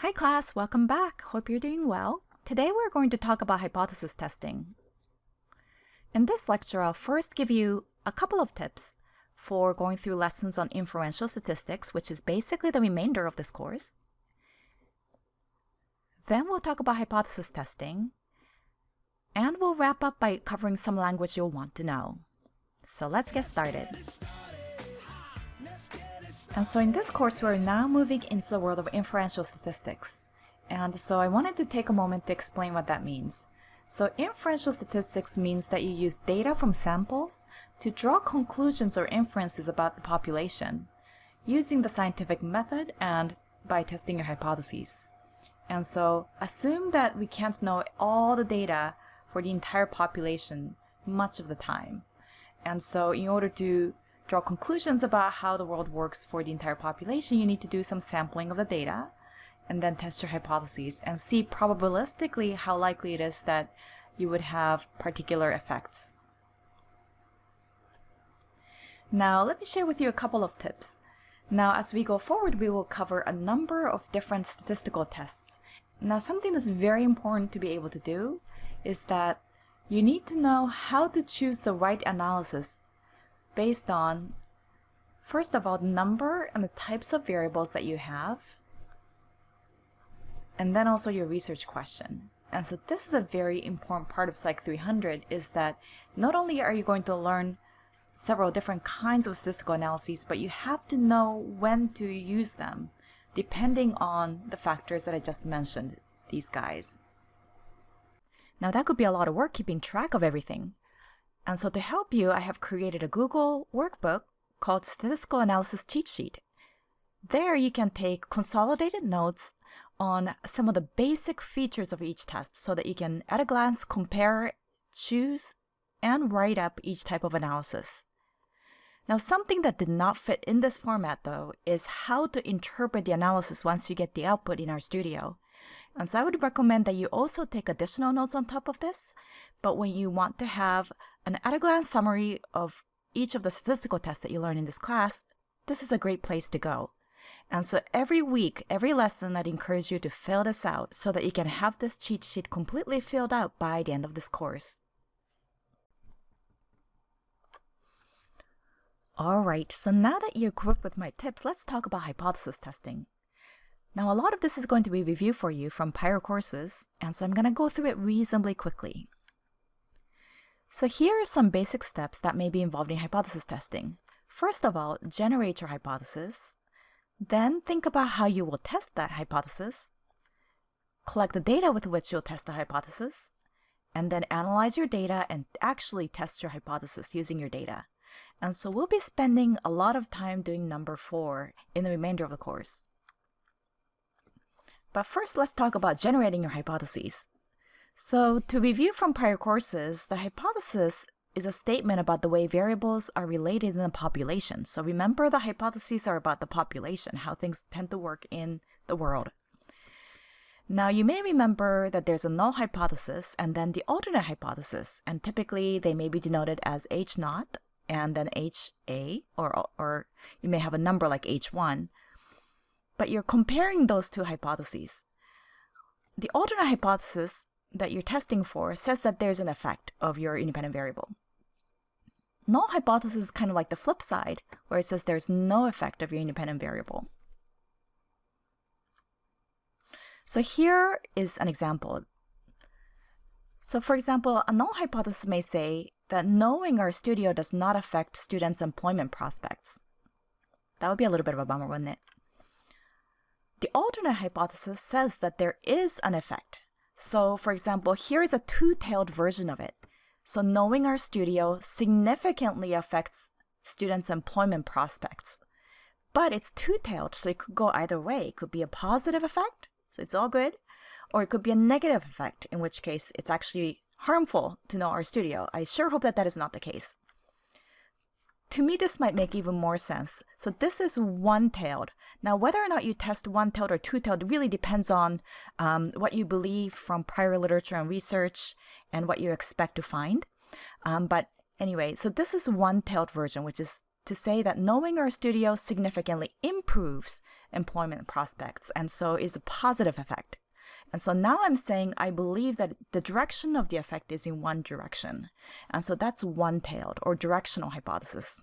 Hi class, welcome back. Hope you're doing well. Today we're going to talk about hypothesis testing. In this lecture, I'll first give you a couple of tips for going through lessons on inferential statistics, which is basically the remainder of this course. Then we'll talk about hypothesis testing, and we'll wrap up by covering some language you'll want to know. So let's get started. And so in this course, we're now moving into the world of inferential statistics. And so I wanted to take a moment to explain what that means. So inferential statistics means that you use data from samples to draw conclusions or inferences about the population using the scientific method and by testing your hypotheses. And so assume that we can't know all the data for the entire population much of the time. And so in order to draw conclusions about how the world works for the entire population, you need to do some sampling of the data and then test your hypotheses and see probabilistically how likely it is that you would have particular effects. Now, let me share with you a couple of tips. Now, as we go forward, we will cover a number of different statistical tests. Now, something that's very important to be able to do is that you need to know how to choose the right analysis based on, first of all, the number and the types of variables that you have, and then also your research question. And so this is a very important part of Psych 300, is that not only are you going to learn several different kinds of statistical analyses, but you have to know when to use them, depending on the factors that I just mentioned, these guys. Now that could be a lot of work keeping track of everything. And so to help you, I have created a Google workbook called Statistical Analysis Cheat Sheet. There you can take consolidated notes on some of the basic features of each test so that you can at a glance compare, choose, and write up each type of analysis. Now, something that did not fit in this format though is how to interpret the analysis once you get the output in RStudio. And so I would recommend that you also take additional notes on top of this, but when you want to have an at-a-glance summary of each of the statistical tests that you learn in this class, this is a great place to go. And so every week, every lesson, I'd encourage you to fill this out so that you can have this cheat sheet completely filled out by the end of this course. Alright, so now that you're equipped with my tips, let's talk about hypothesis testing. Now, a lot of this is going to be review for you from prior courses, and so I'm going to go through it reasonably quickly. So here are some basic steps that may be involved in hypothesis testing. First of all, generate your hypothesis. Then think about how you will test that hypothesis. Collect the data with which you'll test the hypothesis. And then analyze your data and actually test your hypothesis using your data. And so we'll be spending a lot of time doing number 4 in the remainder of the course. But first, let's talk about generating your hypotheses. So to review from prior courses, the hypothesis is a statement about the way variables are related in the population. So remember, the hypotheses are about the population, how things tend to work in the world. Now, you may remember that there's a null hypothesis and then the alternate hypothesis, and typically they may be denoted as H0 and then HA, or you may have a number like H1. But you're comparing those two hypotheses. The alternate hypothesis that you're testing for says that there's an effect of your independent variable. Null hypothesis is kind of like the flip side, where it says there's no effect of your independent variable. So here is an example. So for example, a null hypothesis may say that knowing RStudio does not affect students' employment prospects. That would be a little bit of a bummer, wouldn't it? The alternate hypothesis says that there is an effect. So for example, here is a two-tailed version of it. So knowing RStudio significantly affects students' employment prospects. But it's two-tailed, so it could go either way. It could be a positive effect, so it's all good, or it could be a negative effect, in which case it's actually harmful to know RStudio. I sure hope that that is not the case. To me, this might make even more sense. So this is one-tailed. Now, whether or not you test one-tailed or two-tailed really depends on what you believe from prior literature and research and what you expect to find. But anyway, so this is one-tailed version, which is to say that knowing our studio significantly improves employment prospects, and so is a positive effect. And so now I'm saying I believe that the direction of the effect is in one direction. And so that's one-tailed or directional hypothesis.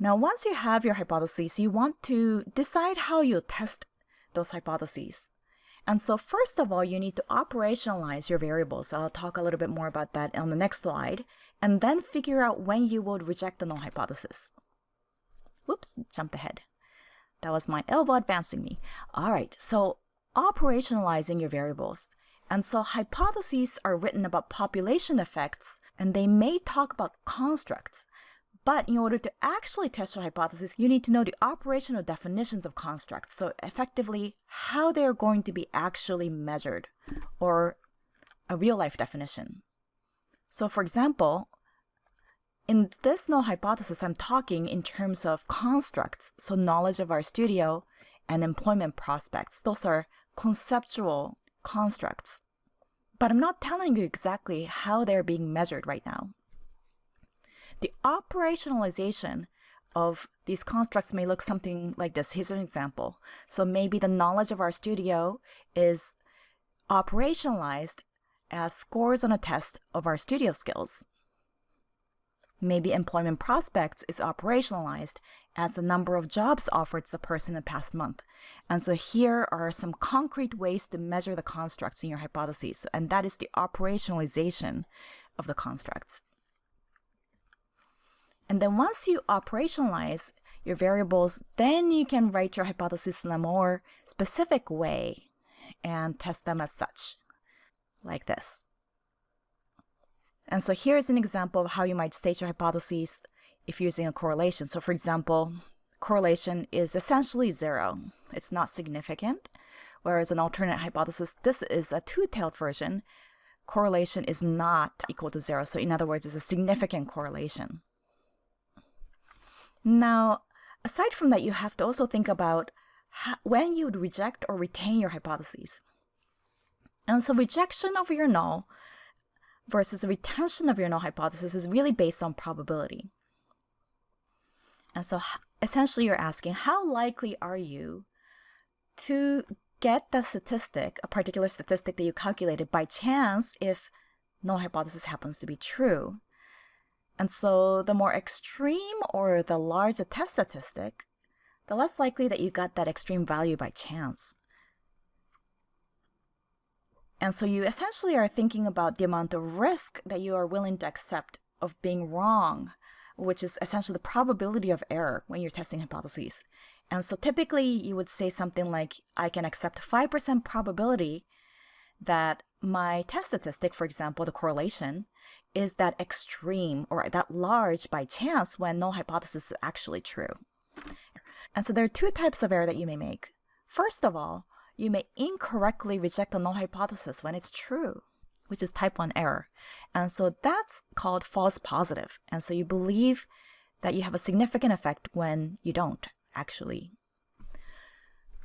Now, once you have your hypotheses, you want to decide how you test those hypotheses. And so first of all, you need to operationalize your variables. I'll talk a little bit more about that on the next slide, and then figure out when you would reject the null hypothesis. Whoops, jumped ahead. That was my elbow advancing me. All right, so operationalizing your variables. And so hypotheses are written about population effects, and they may talk about constructs. But in order to actually test your hypothesis, you need to know the operational definitions of constructs. So effectively, how they're going to be actually measured, or a real-life definition. So for example, in this null hypothesis, I'm talking in terms of constructs, so knowledge of our studio and employment prospects. Those are conceptual constructs. But I'm not telling you exactly how they're being measured right now. The operationalization of these constructs may look something like this. Here's an example. So maybe the knowledge of our studio is operationalized as scores on a test of our studio skills. Maybe employment prospects is operationalized as the number of jobs offered to the person in the past month. And so here are some concrete ways to measure the constructs in your hypotheses, and that is the operationalization of the constructs. And then once you operationalize your variables, then you can write your hypothesis in a more specific way and test them as such, like this. And so here's an example of how you might state your hypotheses if using a correlation. So for example, correlation is essentially 0. It's not significant, whereas an alternate hypothesis, this is a two-tailed version. Correlation is not equal to 0. So in other words, it's a significant correlation. Now, aside from that, you have to also think about when you would reject or retain your hypotheses. And so rejection of your null versus retention of your null hypothesis is really based on probability. And so essentially you're asking, how likely are you to get the statistic, a particular statistic that you calculated by chance if null hypothesis happens to be true? And so the more extreme or the larger test statistic, the less likely that you got that extreme value by chance. And so you essentially are thinking about the amount of risk that you are willing to accept of being wrong, which is essentially the probability of error when you're testing hypotheses. And so typically you would say something like, I can accept 5% probability that my test statistic, for example, the correlation, is that extreme or that large by chance when null hypothesis is actually true. And so there are two types of error that you may make. First of all, you may incorrectly reject a null hypothesis when it's true, which is type 1 error. And so that's called false positive. And so you believe that you have a significant effect when you don't, actually.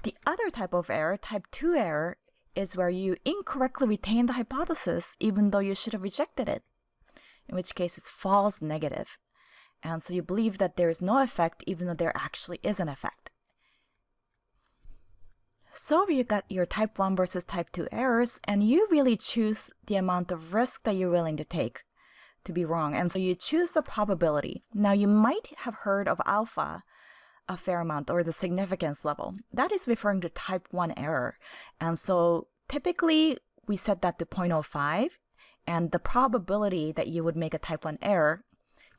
The other type of error, type 2 error, is where you incorrectly retain the hypothesis even though you should have rejected it, in which case it's false negative. And so you believe that there is no effect even though there actually is an effect. So you got your type 1 versus type 2 errors, and you really choose the amount of risk that you're willing to take to be wrong. And so you choose the probability. Now you might have heard of alpha a fair amount, or the significance level. That is referring to type 1 error. And so typically we set that to 0.05, and the probability that you would make a type 1 error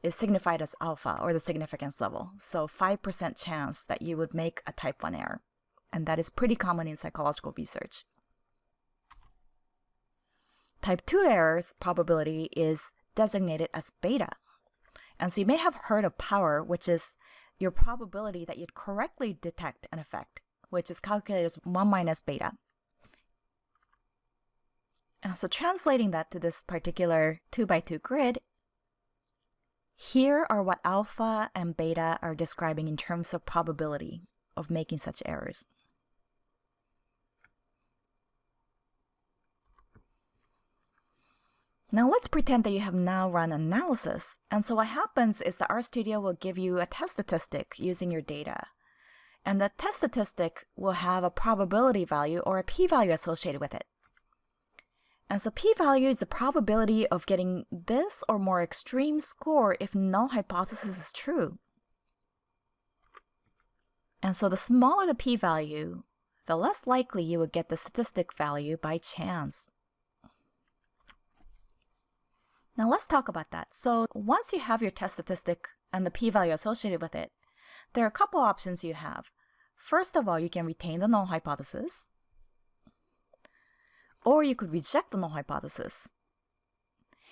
is signified as alpha, or the significance level. So 5% chance that you would make a type 1 error. And that is pretty common in psychological research. Type 2 errors probability is designated as beta. And so you may have heard of power, which is your probability that you'd correctly detect an effect, which is calculated as 1 minus beta. And so translating that to this particular 2x2 grid, here are what alpha and beta are describing in terms of probability of making such errors. Now let's pretend that you have now run an analysis. And so what happens is that RStudio will give you a test statistic using your data. And the test statistic will have a probability value or a p-value associated with it. And so p-value is the probability of getting this or more extreme score if null hypothesis is true. And so the smaller the p-value, the less likely you would get the statistic value by chance. Now let's talk about that. So once you have your test statistic and the p-value associated with it, there are a couple options you have. First of all, you can retain the null hypothesis, or you could reject the null hypothesis.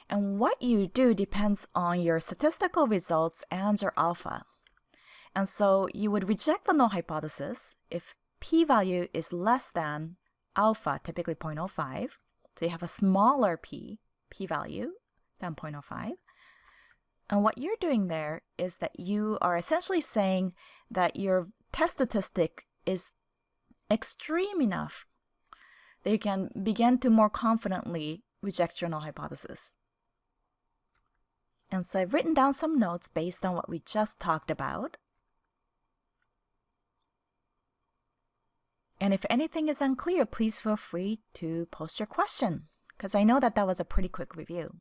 And what you do depends on your statistical results and your alpha. And so you would reject the null hypothesis if p-value is less than alpha, typically 0.05. So you have a smaller p-value than 0.05. And what you're doing there is that you are essentially saying that your test statistic is extreme enough that you can begin to more confidently reject your null hypothesis. And so I've written down some notes based on what we just talked about. And if anything is unclear, please feel free to post your question, because I know that that was a pretty quick review.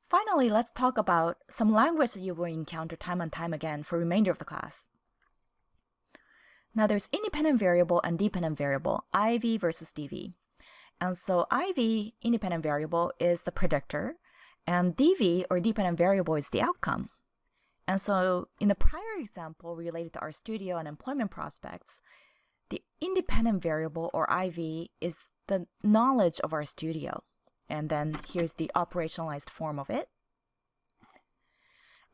Finally, let's talk about some language that you will encounter time and time again for the remainder of the class. Now there's independent variable and dependent variable, IV versus DV. And so IV, independent variable, is the predictor, and DV, or dependent variable, is the outcome. And so in the prior example related to RStudio and employment prospects, the independent variable, or IV, is the knowledge of RStudio. And then here's the operationalized form of it.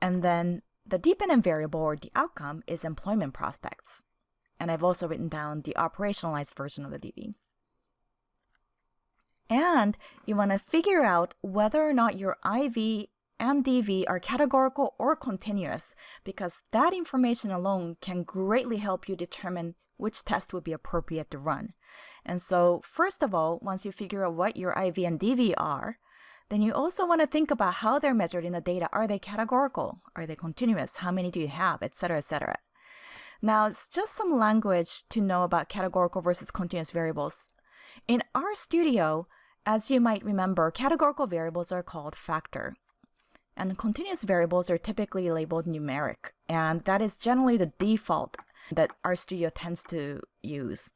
And then the dependent variable, or the outcome, is employment prospects. And I've also written down the operationalized version of the DV. And you want to figure out whether or not your IV and DV are categorical or continuous, because that information alone can greatly help you determine which test would be appropriate to run. And so first of all, once you figure out what your IV and DV are, then you also want to think about how they're measured in the data. Are they categorical? Are they continuous? How many do you have? Etc., etc. Now, it's just some language to know about categorical versus continuous variables. In RStudio, as you might remember, categorical variables are called factor. And continuous variables are typically labeled numeric. And that is generally the default that RStudio tends to use.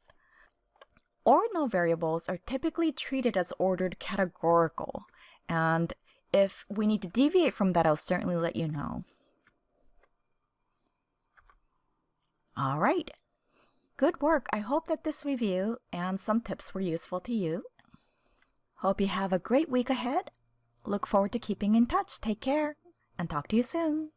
Ordinal variables are typically treated as ordered categorical. And if we need to deviate from that, I'll certainly let you know. All right. Good work. I hope that this review and some tips were useful to you. Hope you have a great week ahead. Look forward to keeping in touch. Take care and talk to you soon.